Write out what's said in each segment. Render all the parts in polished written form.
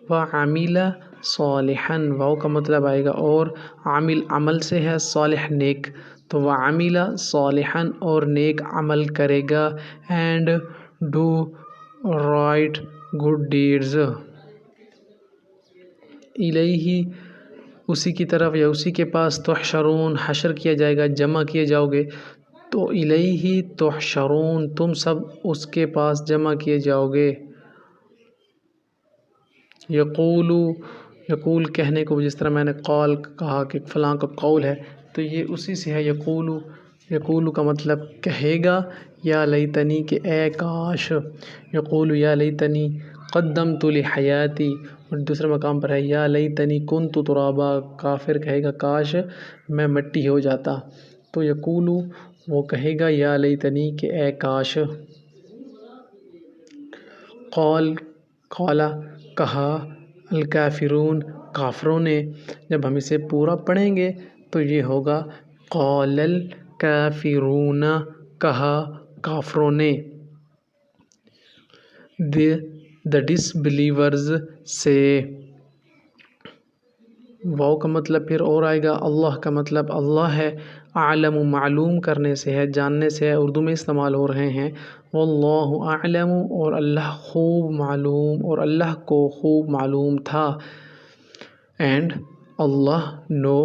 وعمل صالحا، واو کا مطلب آئے گا اور عامل عمل سے ہے، صالح نیک، تو وعمل صالحا اور نیک عمل کرے گا، and do right good deeds, الیہ اسی کی طرف یا اسی کے پاس، تحشرون حشر کیا جائے گا، جمع کیے جاؤ گے، تو الیہ تحشرون تم سب اس کے پاس جمع کیے جاؤ گے۔ یقول کہنے کو، جس طرح میں نے قال کہا کہ فلاں کا قول ہے، تو یہ اسی سے ہے۔ یقول کا مطلب کہے گا، یا لیتنی کہ اے کاش، یقول یا لیتنی قدمت لحیاتی، اور دوسرے مقام پر ہے یا لیتنی کنت ترابا، کافر کہے گا کاش میں مٹی ہو جاتا، تو یقول وہ کہے گا یا لیتنی کہ اے کاش۔ قالا کہا، الکافرون کافروں نے، جب ہم اسے پورا پڑھیں گے تو یہ ہوگا قال الکافرون کہا کافروں نے، the disbelievers سے، واو کا مطلب پھر اور آئے گا، اللہ کا مطلب اللہ ہے، اعلم معلوم کرنے سے ہے، جاننے سے ہے، اردو میں استعمال ہو رہے ہیں، واللہ اعلم اور اللہ خوب معلوم، اور اللہ کو خوب معلوم تھا، اینڈ اللہ نو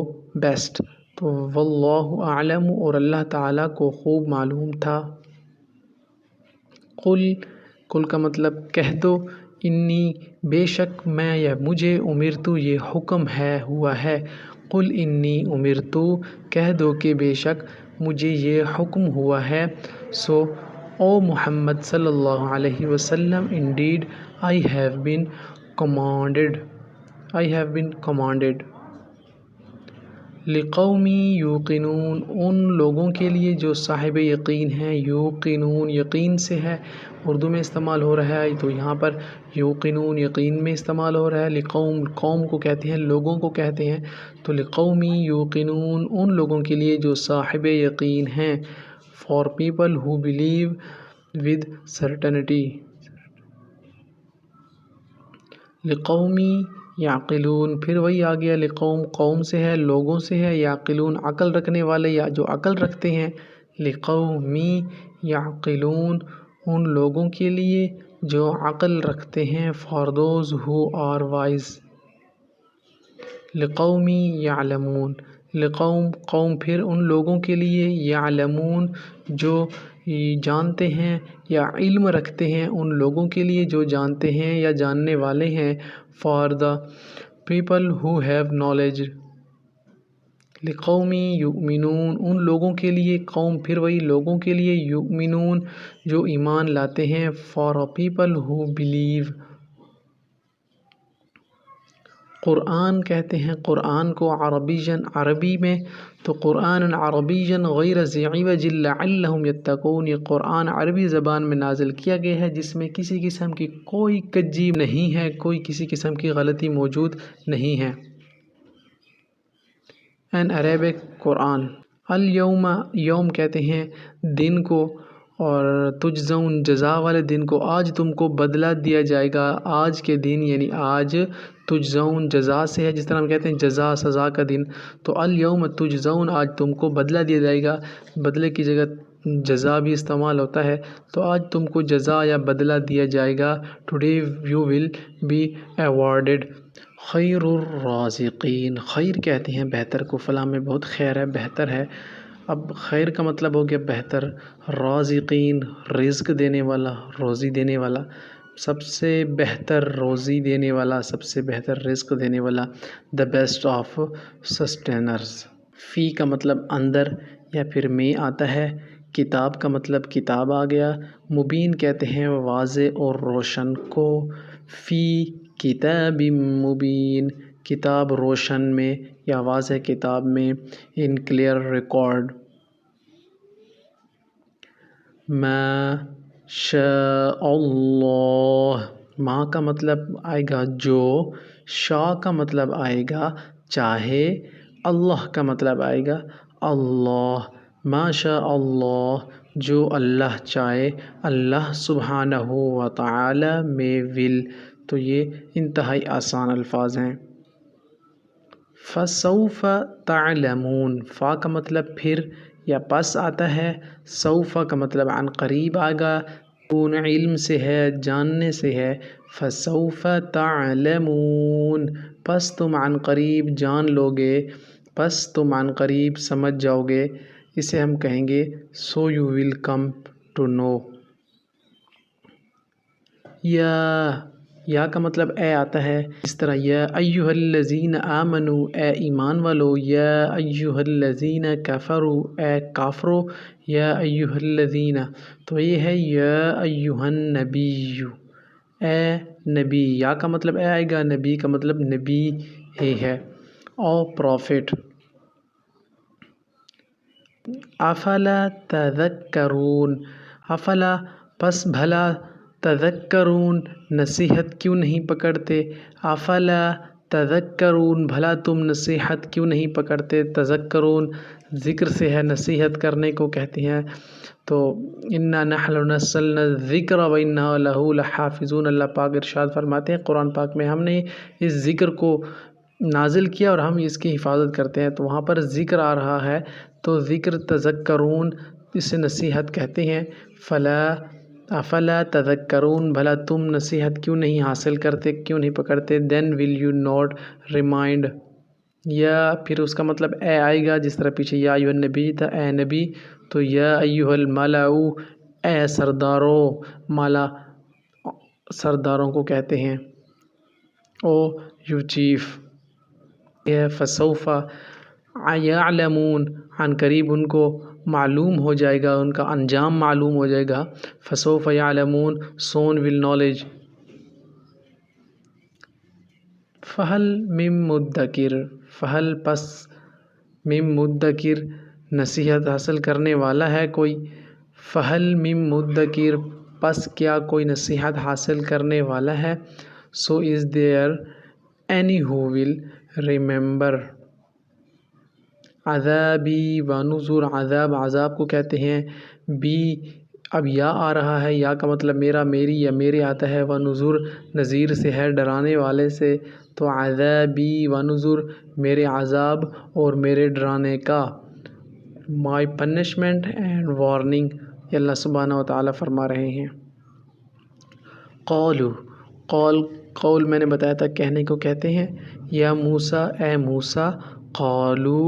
بیسٹ، تو واللہ اعلم اور اللہ تعالیٰ کو خوب معلوم تھا۔ قل کا مطلب کہہ دو، انی بے شک میں یا مجھے، امرتو یہ حکم ہے ہوا ہے، قل انی امرتو کہہ دو کہ بے شک مجھے یہ حکم ہوا ہے، سو او محمد صلی اللہ علیہ وسلم، indeed I have been commanded لقوم یوقنون ان لوگوں کے لیے جو صاحب یقین ہیں، یوقنون یقین سے ہے، اردو میں استعمال ہو رہا ہے، تو یہاں پر یوقنون یقین میں استعمال ہو رہا ہے، لقوم قوم کو کہتے ہیں، لوگوں کو کہتے ہیں، تو لقوم یوقنون ان لوگوں کے لیے جو صاحب یقین ہیں، for people who believe with certainty، لقومی یعقلون پھر وہی آ گیا، لقوم قوم سے ہے، لوگوں سے ہے، یعقلون عقل رکھنے والے یا جو عقل رکھتے ہیں، لقومی یعقلون ان لوگوں کے لیے جو عقل رکھتے ہیں، for those who are wise، لقومی یعلمون قوم پھر ان لوگوں کے لیے، یعلمون جو جانتے ہیں یا علم رکھتے ہیں، ان لوگوں کے لیے جو جانتے ہیں یا جاننے والے ہیں، for the people who have knowledge، لقومی یؤمنون ان لوگوں کے لیے، قوم پھر وہی لوگوں کے لیے، یؤمنون جو ایمان لاتے ہیں، for a people who believe، قرآن کہتے ہیں قرآن کو عربی میں، تو قرآن عربی غیر ذی عوج لعلہم یتقون، یہ قرآن عربی زبان میں نازل کیا گیا ہے جس میں کسی قسم کی کوئی کجی نہیں ہے، کوئی کسی قسم کی غلطی موجود نہیں ہے۔ این عربک قرآن، الیوم یوم کہتے ہیں دن کو، اور تجزون جزا والے دن کو، آج تم کو بدلہ دیا جائے گا، آج کے دن یعنی آج، تجزون جزا سے ہے، جس طرح ہم کہتے ہیں جزا سزا کا دن، تو الیوم تجزون آج تم کو بدلہ دیا جائے گا، بدلے کی جگہ جزا بھی استعمال ہوتا ہے، تو آج تم کو جزا یا بدلہ دیا جائے گا، ٹوڈے یو ول بی ایوارڈڈ، خیر الرازقین خیر کہتے ہیں بہتر کو، فلاں میں بہت خیر ہے، بہتر ہے، اب خیر کا مطلب ہو گیا بہتر، رازقین رزق دینے والا، روزی دینے والا، سب سے بہتر روزی دینے والا، سب سے بہتر رزق دینے والا، the best of sustainers۔ فی کا مطلب اندر یا پھر میں آتا ہے، کتاب کا مطلب کتاب آ گیا، مبین کہتے ہیں واضح اور روشن کو، فی کتاب مبین کتاب روشن میں یا واضح کتاب میں، ان کلیئر ریکارڈ، ما شاء اللہ ما کا مطلب آئے گا جو، شاء کا مطلب آئے گا چاہے، اللہ کا مطلب آئے گا اللہ، ما شاء اللہ جو اللہ چاہے، اللہ سبحانہ و تعالی میں ول، تو یہ انتہائی آسان الفاظ ہیں۔ فسوف تعلمون، فا کا مطلب پھر یا پس آتا ہے، سوف کا مطلب عن قریب آگا، علم سے ہے، جاننے سے ہے، فسوف تعلمون، پس تم عن قریب جان لو گے، پس تم عن قریب سمجھ جاؤ گے، اسے ہم کہیں گے so you will come to know. یا کا مطلب اے آتا ہے، اس طرح یا ایھا الذین آمنوا، اے ایمان والو، یا ایھا الذین کفروا، اے کافرو، یا ایھا الذین، تو یہ ہے یا ایھا النبی، اے نبی، یا کا مطلب اے آئے گا، نبی کا مطلب نبی ہی ہے، او پروفٹ۔ افلا تذکرون، افلا پس بھلا، تذکرون نصیحت کیوں نہیں پکڑتے، افلا تذکرون بھلا تم نصیحت کیوں نہیں پکڑتے، تذکرون ذکر سے ہے، نصیحت کرنے کو کہتے ہیں، تو انا نحن نزلنا الذکر وانا لہ لحافظون، اللہ پاک ارشاد فرماتے ہیں قرآن پاک میں ہم نے اس ذکر کو نازل کیا اور ہم اس کی حفاظت کرتے ہیں، تو وہاں پر ذکر آ رہا ہے، تو ذکر تذکرون اسے نصیحت کہتے ہیں۔ افلا تذکرون بھلا تم نصیحت کیوں نہیں حاصل کرتے، کیوں نہیں پکڑتے، دین ول یو ناٹ ریمائنڈ، یا پھر اس کا مطلب اے آئے گا، جس طرح پیچھے یا ایھا النبی تھا، اے نبی، تو یا ایھا الملأ، اے سرداروں، مالا سرداروں کو کہتے ہیں، او یو چیف۔ فسوف یعلمون، عن قریب ان کو معلوم ہو جائے گا، ان کا انجام معلوم ہو جائے گا، فسوف یعلمون سون ول نالج۔ فہل من مدکر، فہل پس من مدکر نصیحت حاصل کرنے والا ہے کوئی، فہل من مدکر پس کیا کوئی نصیحت حاصل کرنے والا ہے، so is there any who will remember. عذابی و نذر، عذاب عذاب کو کہتے ہیں، بی اب یا آ رہا ہے، یا کا مطلب میرا، میری یا میرے آتا ہے، و نذر نذیر سے ہے، ڈرانے والے سے، تو عذابی و نذر میرے عذاب اور میرے ڈرانے کا، مائی پنشمنٹ اینڈ وارننگ، یہ اللہ سبحانہ و تعالیٰ فرما رہے ہیں۔ قول میں نے بتایا تھا کہنے کو کہتے ہیں، یا موسیٰ، اے موسیٰ، قالو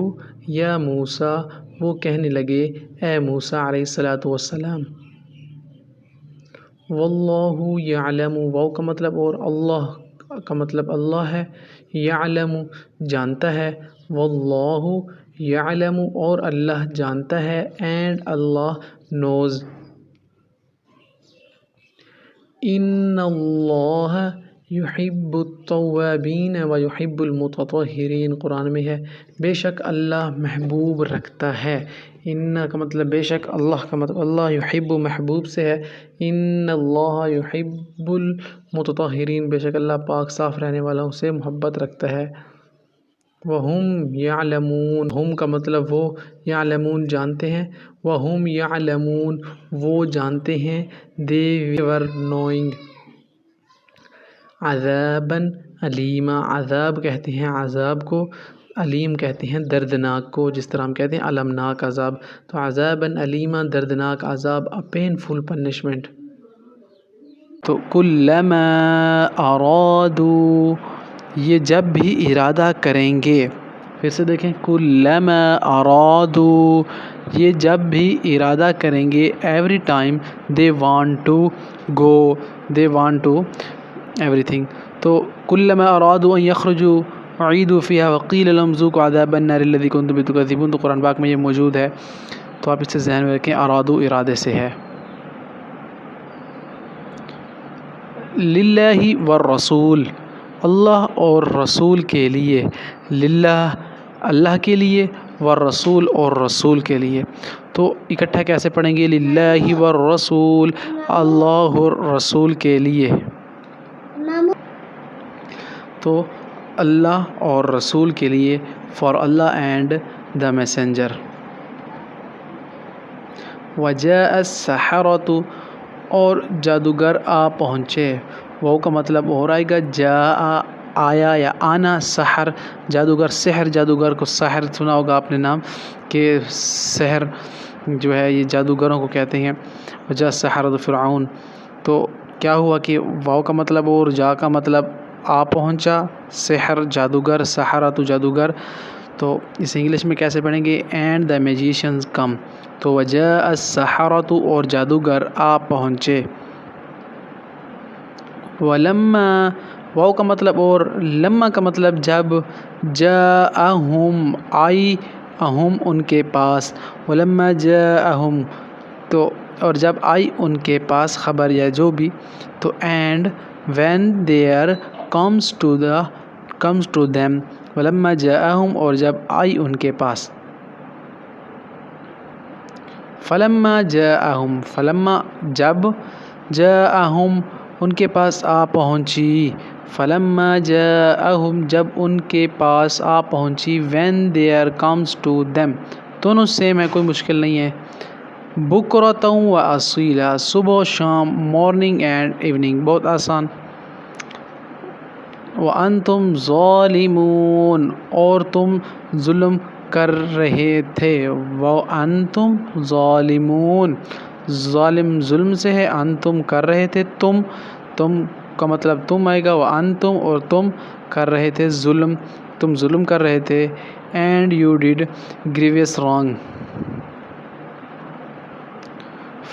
یا موسیٰ وہ کہنے لگے، اے موسیٰ علیہ السلام، واللہ یعلم، واو کا مطلب اور اللہ کا مطلب اللہ ہے، یعلم جانتا ہے، واللہ یعلم اور اللہ جانتا ہے، اینڈ اللہ نوز، ان اللہ یحب التوابین و یحب المتطہرین، قرآن میں ہے بے شک اللہ محبوب رکھتا ہے، ان کا مطلب بے شک، اللہ کا مطلب اللہ، یحب محبوب سے ہے، ان اللہ یحب المتطہرین بے شک اللہ پاک صاف رہنے والوں سے محبت رکھتا ہے۔ وَهُمْ يَعْلَمُونَ، ہم کا مطلب وہ، یعلمون جانتے ہیں، وَهُمْ يَعْلَمُونَ وہ جانتے ہیں، they were knowing۔ عذابًا علیما، عذاب کہتے ہیں عذاب کو، علیم کہتے ہیں دردناک کو، جس طرح ہم کہتے ہیں المناک عذاب، تو عذابًا علیما دردناک عذاب، a painful punishment۔ تو کلما ارادوا یہ جب بھی ارادہ کریں گے، پھر سے دیکھیں، کلما ارادوا یہ جب بھی ارادہ کریں گے، every time they want to go، they want to everything، تو کلما ارادوا ان یخرجوا اعیدوا فیہا وقیل لهم ذوقوا عذاب النار الذی کنتم بہ تکذبون، تو قرآن پاک میں یہ موجود ہے، تو آپ اسے ذہن میں رکھیں، ارادوا ارادے سے ہے۔ للہ والرسول، اللہ اور رسول کے لیے، للہ اللہ کے لیے، والرسول اور رسول کے لیے، تو اکٹھا کیسے پڑھیں گے، للہ والرسول اللہ اور رسول کے لیے، تو اللہ اور رسول کے لیے، for Allah and the messenger. وجاء السحرۃ اور جادوگر آ پہنچے، واو کا مطلب اور آئے گا جا آیا یا آنا. سحر جادوگر، سحر جادوگر کو سحر سنا ہوگا آپ نے نام، کہ سحر جو ہے یہ جادوگروں کو کہتے ہیں. وجا سحرۃ فرعون. تو کیا ہوا کہ واو کا مطلب اور جا کا مطلب آ پہنچا، سحر جادوگر، سحرۃ جادوگر. تو اس انگلش میں کیسے پڑھیں گے؟ اینڈ دا میجیشنز کم. تو وجاء السحرۃ اور جادوگر آ پہنچے. ولما واو کا مطلب اور لما کا مطلب جب، جاءہم آئی، اہم ان کے پاس، ولما جاءہم تو اور جب آئی ان کے پاس خبر یا جو بھی، تو and when there comes to them ولما جاءہم اور جب آئی ان کے پاس. فلما جاءہم فلما جب، جاءہم ان کے پاس آ پہنچی، فلما جاءہم جب ان کے پاس آ پہنچی، when there comes to them دونوں سیم ہے، کوئی مشکل نہیں ہے. بکرۃ و اصیلا صبح و شام، مارننگ اینڈ ایوننگ، بہت آسان. وانتم ظالمون اور تم ظلم کر رہے تھے. وانتم ظالمون ظالم ظلم سے ہے، انتم کر رہے تھے، تم کا مطلب تم آئے گا. وانتم اور تم کر رہے تھے ظلم، تم ظلم کر رہے تھے. And you did grievous wrong.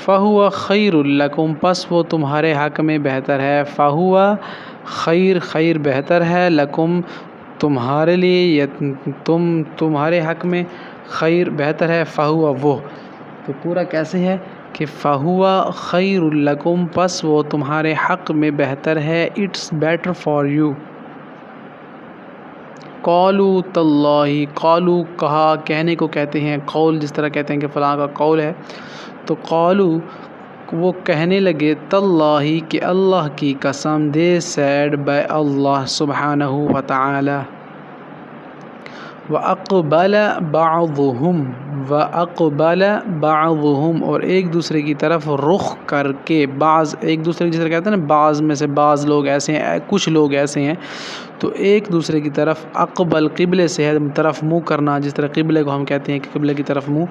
فہو خیر لکم پس وہ تمہارے حق میں بہتر ہے. فہو خیر بہتر ہے، لکم تمہارے لیے، یا تمہارے حق میں خیر بہتر ہے. فہو وہ تو پورا کیسے ہے کہ فہو خیر لکم پس وہ تمہارے حق میں بہتر ہے. It's better for you. قالوا تاللہ قالوا کہا، کہنے کو کہتے ہیں قول، جس طرح کہتے ہیں کہ فلاں کا قول ہے. تو قالوا وہ کہنے لگے، تاللہ کہ اللہ کی قسم. دے سیڈ بائی اللہ سبحانہ و تعالی. وَأَقْبَلَ بَعْضُهُمْ اور ایک دوسرے کی طرف رخ کر کے، بعض ایک دوسرے کی، جس طرح کہتے ہیں نا بعض میں سے بعض لوگ ایسے ہیں، کچھ لوگ ایسے ہیں، تو ایک دوسرے کی طرف. اقبل قبلے سے ہے، طرف منہ کرنا، جس طرح قبلے کو ہم کہتے ہیں کہ قبلے کی طرف منہ.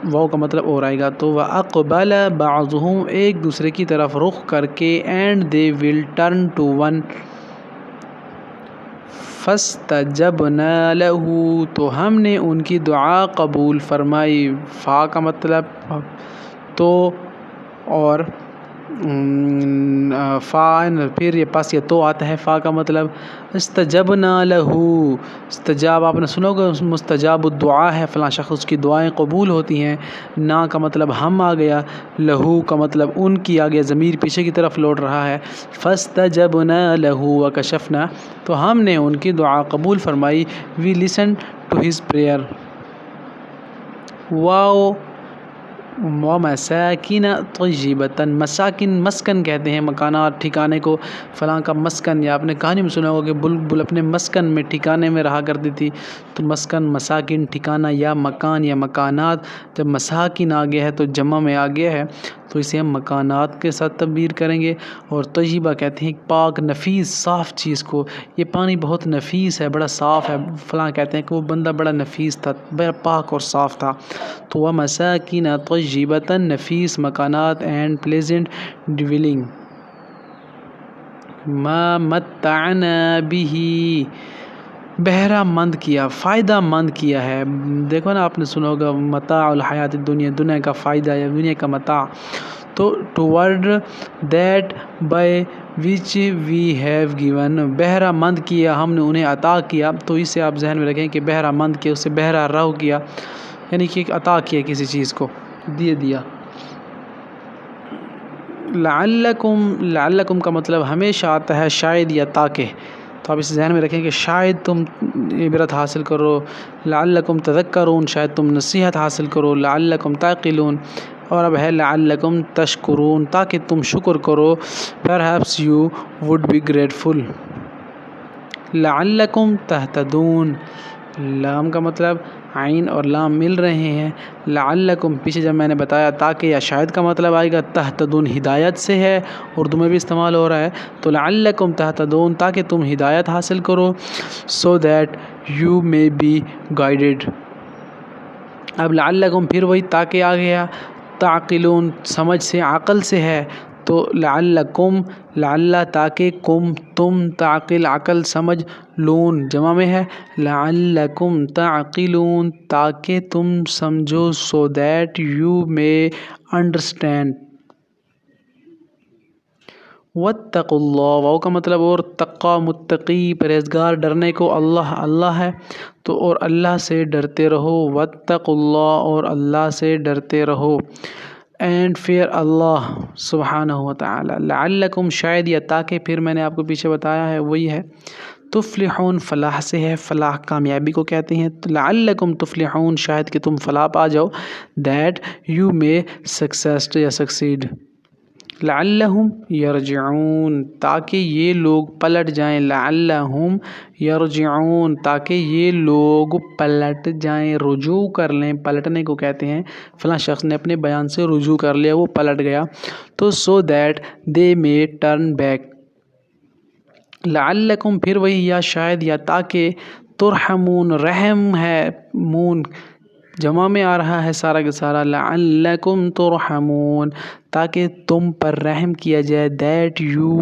واو کا مطلب اور آئے گا. تو وَأَقْبَلَ بَعْضُهُمْ ایک دوسرے کی طرف رخ کر کے. And they will turn to one. فَاسْتَجَبْنَا لَهُ تو ہم نے ان کی دعا قبول فرمائی. فا کا مطلب تو، اور فا پھر یہ پاس یہ تو آتا ہے. فا کا مطلب استجبنا لہو. استجاب آپ نے سنا ہوگا، مستجاب الدعا ہے، فلاں شخص کی دعائیں قبول ہوتی ہیں. نا کا مطلب ہم آ گیا، لہو کا مطلب ان کی آ گیا، ضمیر پیچھے کی طرف لوٹ رہا ہے. فاستجبنا لہو وکشفنا تو ہم نے ان کی دعا قبول فرمائی. وی لسن ٹو ہز پریئر. واو ومساکن طیبۃ مساکن مسکن کہتے ہیں مکانات، ٹھکانے کو. فلاں کا مسکن، یا آپ نے کہانی میں سنا ہوگا کہ بلبل اپنے مسکن میں، ٹھکانے میں رہا کرتی تھی. تو مسکن مساکن ٹھکانہ یا مکان یا مکانات. جب مساکن آ گیا ہے تو جمع میں آ گیا ہے، تو اسے ہم مکانات کے ساتھ تعبیر کریں گے. اور طیبہ کہتے ہیں پاک نفیس صاف چیز کو. یہ پانی بہت نفیس ہے، بڑا صاف ہے. فلاں کہتے ہیں کہ وہ بندہ بڑا نفیس تھا، بڑا پاک اور صاف تھا. تو وہ مساکین طیبۃ نفیس مکانات. And pleasant dwelling. ما متعنا به بہرہ مند کیا، فائدہ مند کیا ہے. دیکھو نا آپ نے سنا ہوگا متاع الحیات الدنیا، دنیا کا فائدہ یا دنیا کا متاع. تو toward that by which we have given بہرہ مند کیا ہم نے انہیں عطا کیا. تو اسے آپ ذہن میں رکھیں کہ بہرہ مند کیا، اسے بہرہ رو کیا، یعنی کہ عطا کیا کسی چیز کو، دیا. لعلکم کا مطلب ہمیشہ آتا ہے شاید یا تاکہ. تو آپ اس ذہن میں رکھیں کہ شاید تم عبرت حاصل کرو، لعلکم تذکرون شاید تم نصیحت حاصل کرو، لعلکم تعقلون. اور اب ہے لعلکم تشکرون تاکہ تم شکر کرو. perhaps you would be grateful. لعلکم تہتدون، لام کا مطلب عین اور لام مل رہے ہیں. لعلکم پیچھے جب میں نے بتایا تاکہ یا شاید کا مطلب آئے گا. تہتدون ہدایت سے ہے، اردو میں بھی استعمال ہو رہا ہے. تو لعلکم تہتدون تاکہ تم ہدایت حاصل کرو. so that you may be guided. اب لعلکم پھر وہی تاکہ آ گیا. تعقلون سمجھ سے عقل سے ہے، تو لعلکم لعل تاکہ کم تم تعقل عقل سمجھ لون جمع میں ہے. لعلکم تعقلون تاکہ تم سمجھو. so that you may understand. واتقوا اللہ واو کا مطلب اور تقا متقی پرہیزگار ڈرنے کو اللہ ہے تو اور اللہ سے ڈرتے رہو. واتقوا اللہ اور اللہ سے ڈرتے رہو. اینڈ فیئر اللہ سبحانہ و تعالی. لعلکم شاید یا تاکہ پھر میں نے آپ کو پیچھے بتایا ہے وہی ہے. تفلحون فلاح سے ہے، فلاح کامیابی کو کہتے ہیں. لعلکم تفلحون شاید کہ تم فلاح پا جاؤ. دیٹ یو may success یا succeed. لعلہم یرجعون تاکہ یہ لوگ پلٹ جائیں. لعلہم یرجعون تاکہ یہ لوگ پلٹ جائیں، رجوع کر لیں. پلٹنے کو کہتے ہیں فلاں شخص نے اپنے بیان سے رجوع کر لیا، وہ پلٹ گیا. تو so that they may turn back. لعلکم پھر وہی یا شاید یا تاکہ ترحمون رحم ہے، مون جمع میں آ رہا ہے سارا کا سارا. لعلکم ترحمون تاکہ تم پر رحم کیا جائے. That you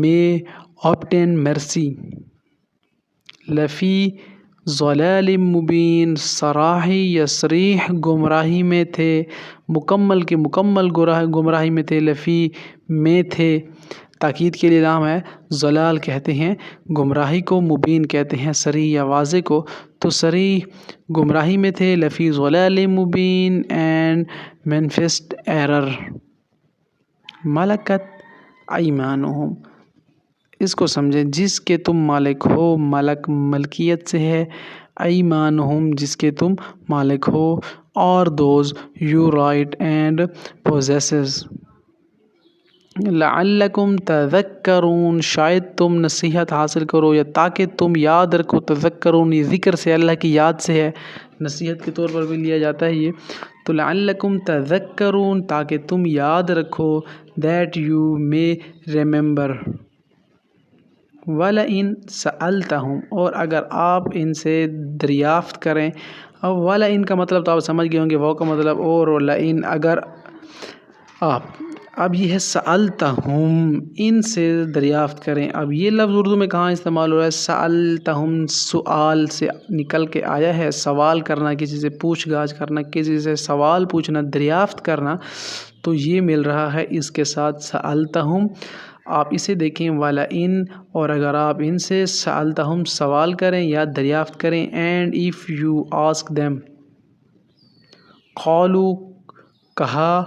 may obtain mercy. لفی ضلال مبین صراحی یا صریح گمراہی میں تھے. مکمل کے مکمل گمراہی میں تھے. لفی میں تھے تاکید کے لیے لام ہے. ضلال کہتے ہیں گمراہی کو، مبین کہتے ہیں صریح یا واضح کو. تو صریح گمراہی میں تھے. لفی ضلال مبین اینڈ مینفیسٹ ایرر. ملکت ایمانہم اس کو سمجھیں جس کے تم مالک ہو. ملک ملکیت سے ہے. ایمانہم جس کے تم مالک ہو. اور those you right and possesses. لعلکم تذکرون شاید تم نصیحت حاصل کرو یا تاکہ تم یاد رکھو. تذکرون یہ ذکر سے اللہ کی یاد سے ہے، نصیحت کے طور پر بھی لیا جاتا ہے یہ. تو لعلکم تذکرون تاکہ تم یاد رکھو. That you may remember. وَلَئِن سَأَلْتَهُمْ اور اگر آپ ان سے دریافت کریں. اب وَلَئِن کا مطلب تو آپ سمجھ گئے ہوں گے، وہ کا مطلب اور لئن اگر آپ. اب یہ ہے سألتہم ان سے دریافت کریں. اب یہ لفظ اردو میں کہاں استعمال ہو رہا ہے؟ سألتہم سؤال سے نکل کے آیا ہے. سوال کرنا، کسی سے پوچھ گاچھ کرنا، کسی سے سوال پوچھنا، دریافت کرنا. تو یہ مل رہا ہے اس کے ساتھ سألتہم. آپ اسے دیکھیں وَلَئِن اور اگر آپ ان سے سألتہم سوال کریں یا دریافت کریں. And if you ask them قالوا کہا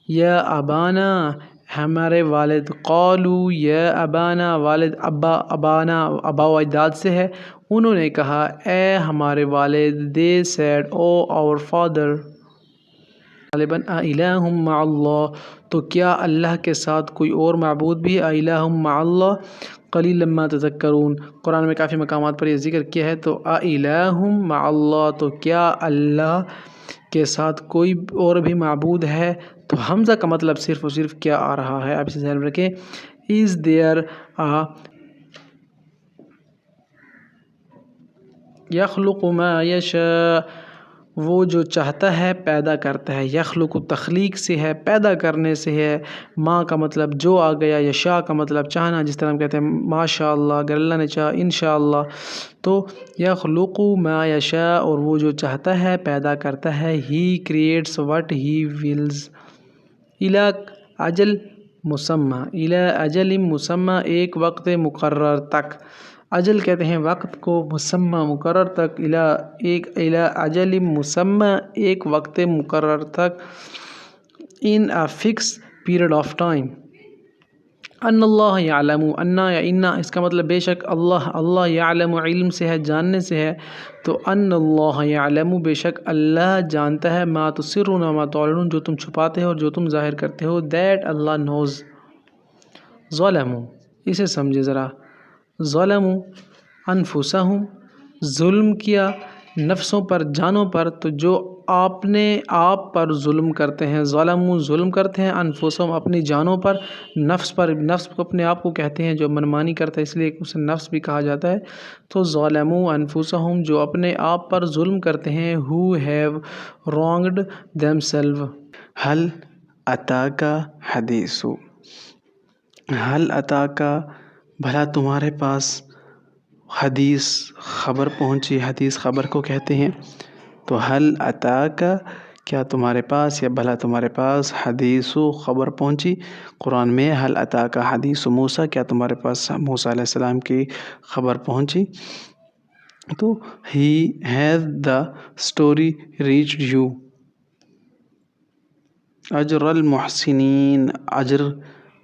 یا ابانا ہمارے والد. قالوا یا ابانا والد ابا ابانا ابا و اجداد سے ہے. انہوں نے کہا اے ہمارے والد. they said oh our father. غالباً الہ مع اللہ تو کیا اللہ کے ساتھ کوئی اور معبود بھی ہے؟ الہ مع اللہ قلیلا ما تذکرون. قرآن میں کافی مقامات پر یہ ذکر کیا ہے. تو الہ مع اللہ تو کیا اللہ کے ساتھ کوئی اور بھی معبود ہے؟ تو حمزہ کا مطلب صرف اور صرف کیا آ رہا ہے، آپ اسے ذہن میں رکھیں. is there a یخلق ما یشاء وہ جو چاہتا ہے پیدا کرتا ہے. یخلق تخلیق سے ہے، پیدا کرنے سے ہے. ماں کا مطلب جو آ گیا، یشاء کا مطلب چاہنا، جس طرح ہم کہتے ہیں ماشاء اللہ اگر اللہ نے چاہا انشاءاللہ. تو یخلق ما یشاء اور وہ جو چاہتا ہے پیدا کرتا ہے. ہی کریٹس وٹ ہی ولز. الی اجل مسمى الی اجل مسمى ایک وقت مقرر تک. اجل کہتے ہیں وقت کو، مسمى مقرر تک. الی اجل مسمى ایک وقت مقرر تک. in a fixed period of time. ان اللہ یعلم انا یا انا اس کا مطلب بے شک اللہ یعلم علم سے ہے، جاننے سے ہے. تو ان اللہ یعلم بے شک اللہ جانتا ہے ما تسرون ما تعلنون جو تم چھپاتے ہو اور جو تم ظاہر کرتے ہو. دیٹ اللہ نوز. ظلموا اسے سمجھے ذرا. ظلموا انفسہم ظلم کیا نفسوں پر، جانوں پر، تو جو اپنے آپ پر ظلم کرتے ہیں، ظالمون ظلم کرتے ہیں، انفسہم اپنی جانوں پر، نفس پر، نفس کو اپنے آپ کو کہتے ہیں جو منمانی کرتا ہے، اس لیے اسے نفس بھی کہا جاتا ہے۔ تو ظالموا انفسہم جو اپنے آپ پر ظلم کرتے ہیں، who have wronged themselves۔ حل اتاک حدیث، حل اتاک بھلا تمہارے پاس حدیث خبر پہنچی، حدیث خبر کو کہتے ہیں۔ تو حل اتاک کیا تمہارے پاس یا بھلا تمہارے پاس حدیث خبر پہنچی قرآن میں، حل اتاک حدیث موسیٰ کیا تمہارے پاس موسیٰ علیہ السلام کی خبر پہنچی۔ تو he has the story reached you, اجر المحسنین، اجر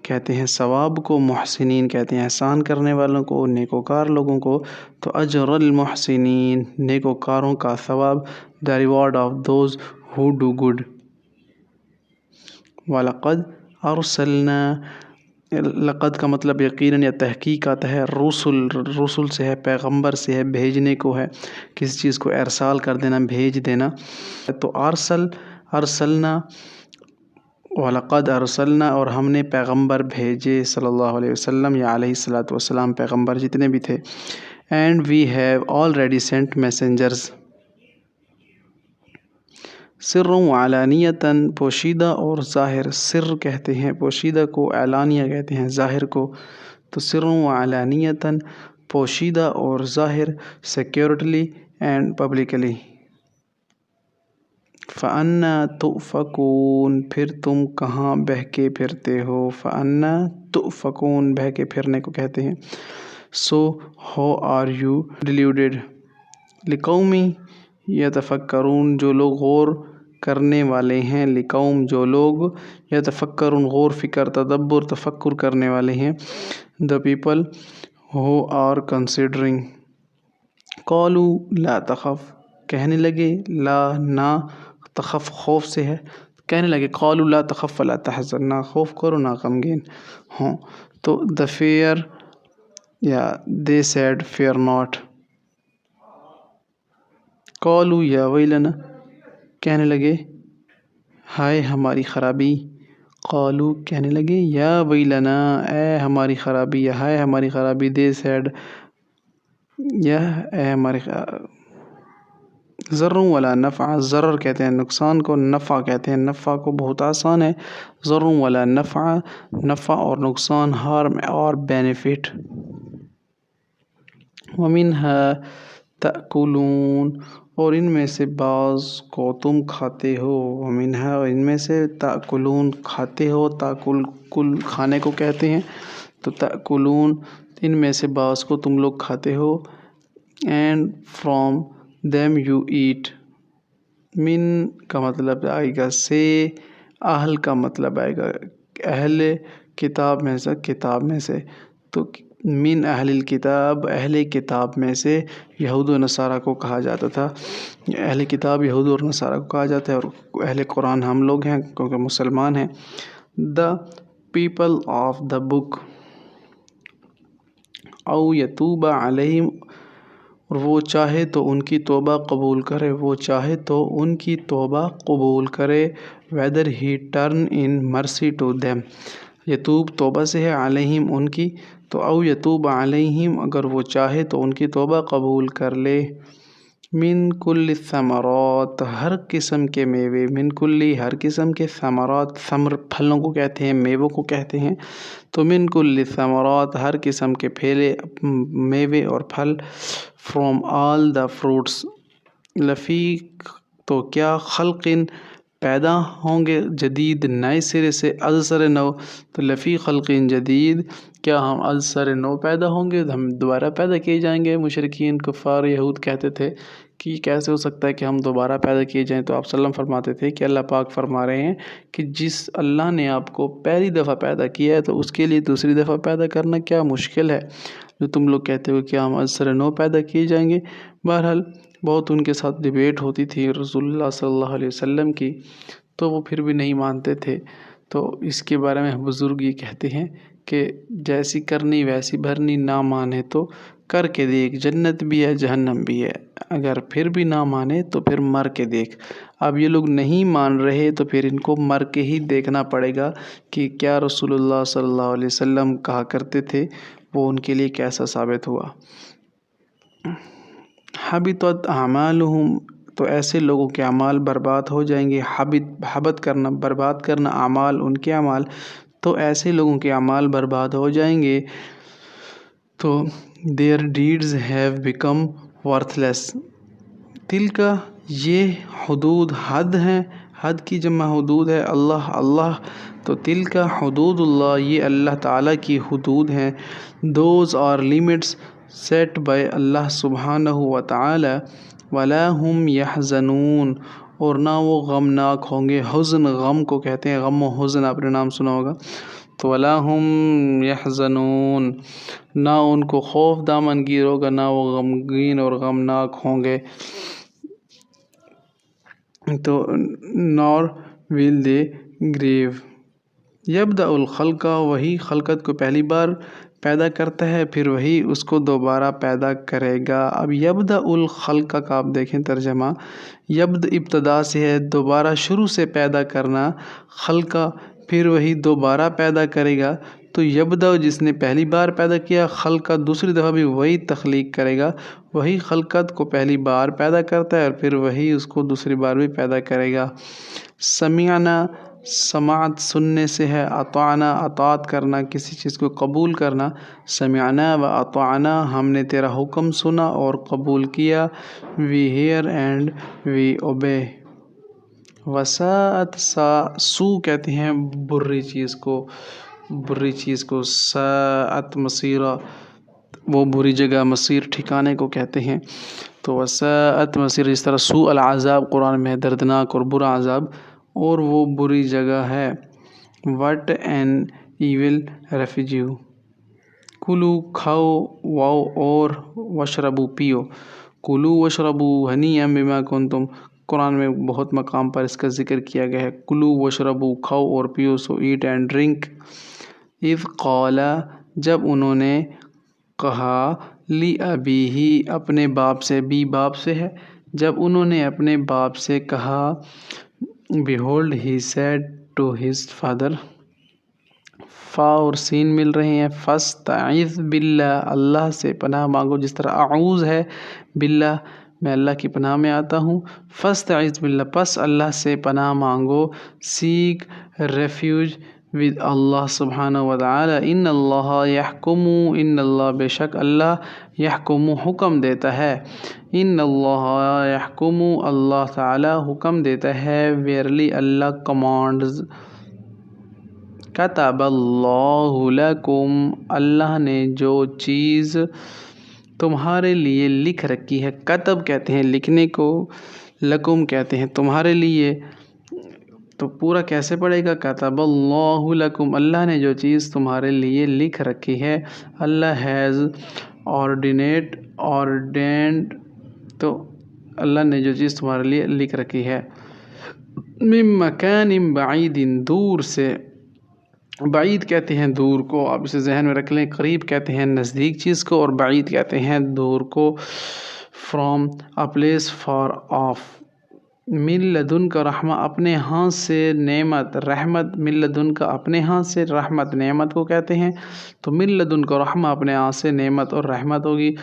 کہتے ہیں ثواب کو، محسنین کہتے ہیں احسان کرنے والوں کو، نیکوکار لوگوں کو۔ تو اجر المحسنین نیکوکاروں کا ثواب، the reward of those who do good۔ وَلَقَدْ أَرْسَلْنَا، لقد کا مطلب یقیناً یا تحقیق آتا ہے، رسل سے ہے، پیغمبر سے ہے، بھیجنے کو ہے، کسی چیز کو ارسال کر دینا، بھیج دینا۔ تو ارسلنا، وَلَقَدْ ارسلنا اور ہم نے پیغمبر بھیجے صلی اللہ علیہ وسلم یا علیہ الصلاۃ والسلام، پیغمبر جتنے بھی تھے۔ And we have already sent messengers، سر و علانیتاً پوشیدہ اور ظاہر، سر کہتے ہیں پوشیدہ کو، علانیہ کہتے ہیں ظاہر کو۔ تو سر و علانیتاً پوشیدہ اور ظاہر، سیکیورٹلی اینڈ پبلکلی۔ فَأَنَّىٰ تُؤْفَكُونَ پھر تم کہاں بہکے پھرتے ہو، فَأَنَّىٰ تُؤْفَكُونَ بہکے پھرنے کو کہتے ہیں۔ سو ہو آر یو ڈیلیوڈیڈ، لِقَوْمٍ یتفکرون جو لوگ غور کرنے والے ہیں، لِقَوْم جو لوگ، یتفکرون غور فکر تدبر تفکر کرنے والے ہیں، the people who are considering۔ قَالُوا لا تخف کہنے لگے، لا نہ، تخف خوف سے ہے، کہنے لگے قَالُوا لا تخف ولا تحزن نہ خوف کرو نہ غمگین ہوں۔ تو the fear یا they said fear not۔ قَالُوا یا ویلنا کہنے لگے ہائے ہماری خرابی، قالو کہنے لگے یا ویلنا اے ہماری خرابی، یا ہائے ہماری خرابی، they said یا اے ہماری ضر ولا نفع، ضرر کہتے ہیں نقصان کو، نفع کہتے ہیں نفع کو، بہت آسان ہے، ضر ولا نفع، نفع اور نقصان، ہارم اور بینیفٹ۔ وَمِنْهَا تَأْكُلُونَ اور ان میں سے بعض کو تم کھاتے ہو، وَمِنْهَا اور ان میں سے، تَأْكُلُونَ کھاتے ہو، تاکل کل کھانے کو کہتے ہیں، تو تأکلون ان میں سے بعض کو تم لوگ کھاتے ہو، and from them you eat، من کا مطلب آئے گا سے، اہل کا مطلب آئے گا اہل کتاب میں سے، کتاب میں سے، تو من اہل الکتاب اہل کتاب میں سے، یہود و نصارہ کو کہا جاتا تھا، اہل کتاب یہود اور نصارہ کو کہا جاتا ہے، اور اہل قرآن ہم لوگ ہیں کیونکہ مسلمان ہیں۔ the people of the book، او یتوب علیہم اور وہ چاہے تو ان کی توبہ قبول کرے، وہ چاہے تو ان کی توبہ قبول کرے، whether he turn in mercy to them، یتوب توبہ سے ہے، علیہم ان کی، تو او یتوب علیہم اگر وہ چاہے تو ان کی توبہ قبول کر لے، من کل الثمرات ہر قسم کے میوے، من کلی ہر قسم کے، ثمرات ثمر پھلوں کو کہتے ہیں، میووں کو کہتے ہیں، تو من کل ثمرات ہر قسم کے پھیلے میوے اور پھل، فرام آل دا فروٹس، لفی تو کیا، خلقن پیدا ہوں گے، جدید نئے سرے سے، ازسر نو، تو لفی خلقین جدید کیا ہم ازسر نو پیدا ہوں گے، ہم دوبارہ پیدا کیے جائیں گے۔ مشرکین کفار یہود کہتے تھے کہ کیسے ہو سکتا ہے کہ ہم دوبارہ پیدا کیے جائیں، تو آپ صلی اللہ علیہ وسلم فرماتے تھے کہ اللہ پاک فرما رہے ہیں کہ جس اللہ نے آپ کو پہلی دفعہ پیدا کیا ہے تو اس کے لیے دوسری دفعہ پیدا کرنا کیا مشکل ہے، جو تم لوگ کہتے ہو کہ ہم ازسر نو پیدا کیے جائیں گے۔ بہرحال بہت ان کے ساتھ ڈیبیٹ ہوتی تھی رسول اللہ صلی اللہ علیہ وسلم کی، تو وہ پھر بھی نہیں مانتے تھے۔ تو اس کے بارے میں بزرگ یہ کہتے ہیں کہ جیسی کرنی ویسی بھرنی، نہ مانے تو کر کے دیکھ، جنت بھی ہے جہنم بھی ہے، اگر پھر بھی نہ مانے تو پھر مر کے دیکھ۔ اب یہ لوگ نہیں مان رہے تو پھر ان کو مر کے ہی دیکھنا پڑے گا کہ کیا رسول اللہ صلی اللہ علیہ وسلم کہا کرتے تھے وہ ان کے لیے کیسا ثابت ہوا۔ حبطت اعمالہم، تو ایسے لوگوں کے اعمال برباد ہو جائیں گے۔ حبط کرنا، برباد کرنا، اعمال، ان کے اعمال، تو ایسے لوگوں کے اعمال برباد ہو جائیں گے۔ تو their deeds have become worthless۔ تلک، یہ حدود، حد ہیں، حد کی جمع حدود ہے، اللہ، تو تلک حدود اللہ، یہ اللہ تعالیٰ کی حدود ہیں۔ those are limits set by اللہ سبحانہ و تعالی، ولا ہم یحزنون، اور نہ وہ غمناک ہوں گے۔ حزن، غم کو کہتے ہیں، غم و حزن آپ نے نام سنا ہوگا، تو ولا ہم یحزنون، نہ ان کو خوف دامن گیر ہوگا، نہ وہ غمگین اور غمناک ہوں گے۔ تو nor will they grieve۔ یبدأ الخلق، وہی خلقت کو پہلی بار پیدا کرتا ہے، پھر وہی اس کو دوبارہ پیدا کرے گا۔ اب یبدأ الخلق کا آپ دیکھیں ترجمہ، یبدأ ابتدا سے ہے، دوبارہ شروع سے پیدا کرنا، خلق پھر وہی دوبارہ پیدا کرے گا۔ تو یبدأ جس نے پہلی بار پیدا کیا، خلق دوسری دفعہ بھی وہی تخلیق کرے گا، وہی خلقت کو پہلی بار پیدا کرتا ہے اور پھر وہی اس کو دوسری بار بھی پیدا کرے گا۔ سمعنا، سماعت سننے سے ہے، اطعنا اطاعت کرنا، کسی چیز کو قبول کرنا، سمعنا و اطعنا، ہم نے تیرا حکم سنا اور قبول کیا، we hear and we obey۔ وساءت، سو کہتے ہیں بری چیز کو، ساءت مصیرا، وہ بری جگہ، مصیر ٹھکانے کو کہتے ہیں۔ تو وساءت مصیر، اس طرح سوء العذاب قرآن میں ہے، دردناک اور برا عذاب، اور وہ بری جگہ ہے۔ وٹ این ایول ریفیوجی، کلو کھاؤ، واؤ اور وشربو پیو، کلو وشربو ہنیئا بما کنتم، قرآن میں بہت مقام پر اس کا ذکر کیا گیا ہے، کلو وشربو، کھاؤ اور پیو، سو ایٹ اینڈ ڈرنک۔ اذ قال، جب انہوں نے کہا، لی ابیہ، اپنے باپ سے، بی باپ سے ہے، جب انہوں نے اپنے باپ سے کہا، behold he said to his father، فا اور سین مل رہے ہیں، فاستعذ باللہ، اللہ سے پناہ مانگو، جس طرح اعوذ ہے باللہ، میں اللہ کی پناہ میں آتا ہوں، فاستعذ باللہ، پس اللہ سے پناہ مانگو، سیک ریفیوج ود اللہ سبحانہ وتعالی، ان اللہ یحکم، ان اللہ بے شک اللہ، یحکم حکم دیتا ہے، ان اللہ یحکم، اللہ تعالی حکم دیتا ہے، ویرلی اللہ کمانڈز، کتب اللہ لکم، اللہ نے جو چیز تمہارے لیے لکھ رکھی ہے، کتب کہتے ہیں لکھنے کو، لکم کہتے ہیں تمہارے لیے، تو پورا کیسے پڑھے گا، کتب اللہ لکم، اللہ نے جو چیز تمہارے لیے لکھ رکھی ہے، اللہ ہیز ordained، تو اللہ نے جو چیز تمہارے لیے لکھ رکھی ہے، من مکان بعید، دور سے، بعید کہتے ہیں دور کو، آپ اسے ذہن میں رکھ لیں، قریب کہتے ہیں نزدیک چیز کو، اور بعید کہتے ہیں دور کو، from a place far off۔ من لدن کا رحمہ، اپنے ہاں سے نعمت، رحمت، من لدن کا اپنے ہاں سے، رحمت نعمت کو کہتے ہیں، تو من لدن کا رحمہ اپنے ہاں سے نعمت اور رحمت ہوگی۔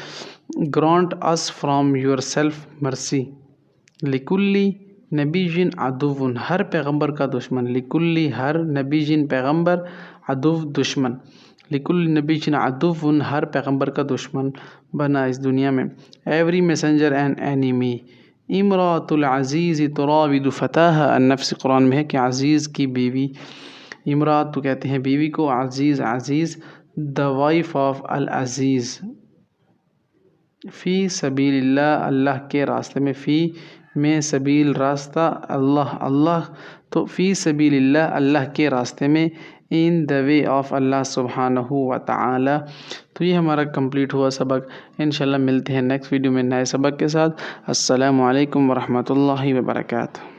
grant us from yourself mercy، لکلی نبی جن عدو، ہر پیغمبر کا دشمن، لکلی ہر نبی جن پیغمبر، عدو دشمن، لکل نبی جن عدو، ہر پیغمبر کا دشمن بنا اس دنیا میں، ایوری میسنجر اینڈ اینیمی۔ امراۃ العزیز تراود فتاها عن نفس، قرآن میں ہے کہ عزیز کی بیوی، امراۃ تو کہتے ہیں بیوی کو، عزیز، عزیز، the wife of العزیز، فی سبیل اللہ، اللہ کے راستے میں، فی میں، سبیل راستہ، اللہ، تو فی سبیل اللہ، اللہ کے راستے میں، in the way of اللہ سبحانہ و تعالی۔ تو یہ ہمارا کمپلیٹ ہوا سبق، انشاءاللہ ملتے ہیں نیکسٹ ویڈیو میں نئے سبق کے ساتھ۔ السلام علیکم ورحمۃ اللہ وبرکاتہ۔